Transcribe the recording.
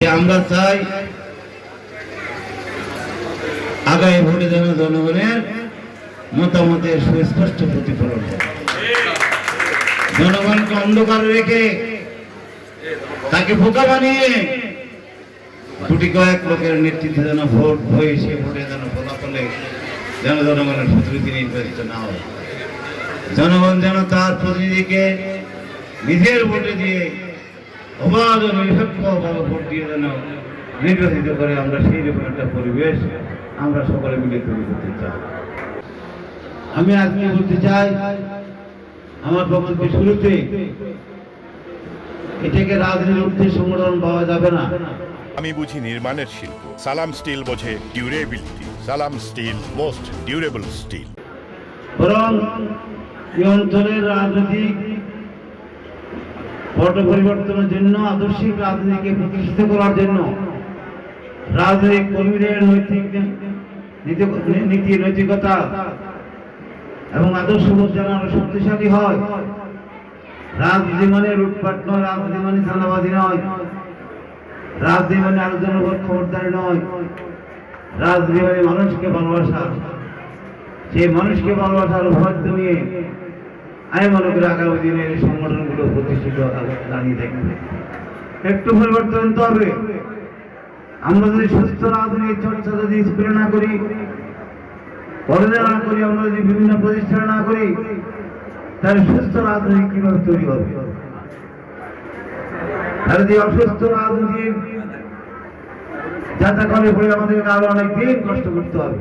আমরা চাই আগামী ভোটে যেন জনগণের মতামতের সুস্পষ্ট প্রতিফলন হয়। জনগণকে অন্ধকারে রেখে তাকে বোকা বানিয়ে দুটি কয়েক লোকের নেতৃত্বে যেন ভোট হয়ে সে ভোটে যেন ফলাফলে যেন জনগণের প্রতিনিধি নির্বাচিত না হয়। জনগণ যেন তার প্রতিনিধিকে নিজের ভোটে দিয়ে অবাধ ও নিরপেক্ষভাবে ভোট দিয়ে যেন নির্বাচিত করে, আমরা সেই রকম একটা পরিবেশ আমরা সকলে মিলে তৈরি করতে চাই। আমি আজকে বলতে চাই, আমার বক্তব্যের শুরুতে এটাকে রাজনীতির উদ্দেশ্য সংগঠন পাওয়া যাবে না। আমি বুঝি নির্মাণের শিল্প, সালাম স্টিল বোঝে ডিউরেবিলিটি। সালাম স্টিল মোস্ট ডিউরেবল স্টিল। বরং এই অঞ্চলের রাজনৈতিক পট পরিবর্তনের জন্য, আদর্শিক রাজনীতিকে প্রতিষ্ঠিত করার জন্য রাজনৈতিক কর্মীদের নীতি নৈতিকতা এবং আদর্শবোধ যেন আরো শক্তিশালী হয়। রাজনীতি মানে লুটপাট নয়, রাজনীতি মানে চাঁদাবাজি নয়, রাজনীতি মানে আলোচনার উপর খবরদারি নয়, রাজনীতি মানে মানুষকে ভালোবাসা। সেই মানুষকে ভালোবাসার উপলব্ধ নিয়ে আমি মনে করি আগামী দিনে এই সংগঠনগুলো প্রতিষ্ঠিত দাঁড়িয়ে থাকবে। একটু পরিবর্তন তো হবে। আমরা যদি সুস্থ রাজনীতি চর্চা যদি স্কুলে না করি, কলেজে না করি, আমরা যদি বিভিন্ন প্রতিষ্ঠানে না করি, তাহলে সুস্থ রাজনীতি কিভাবে তৈরি হবে? আর যদি অসুস্থ রাজনীতি যাতে করে আমাদেরকে আরো অনেক দিন কষ্ট করতে হবে।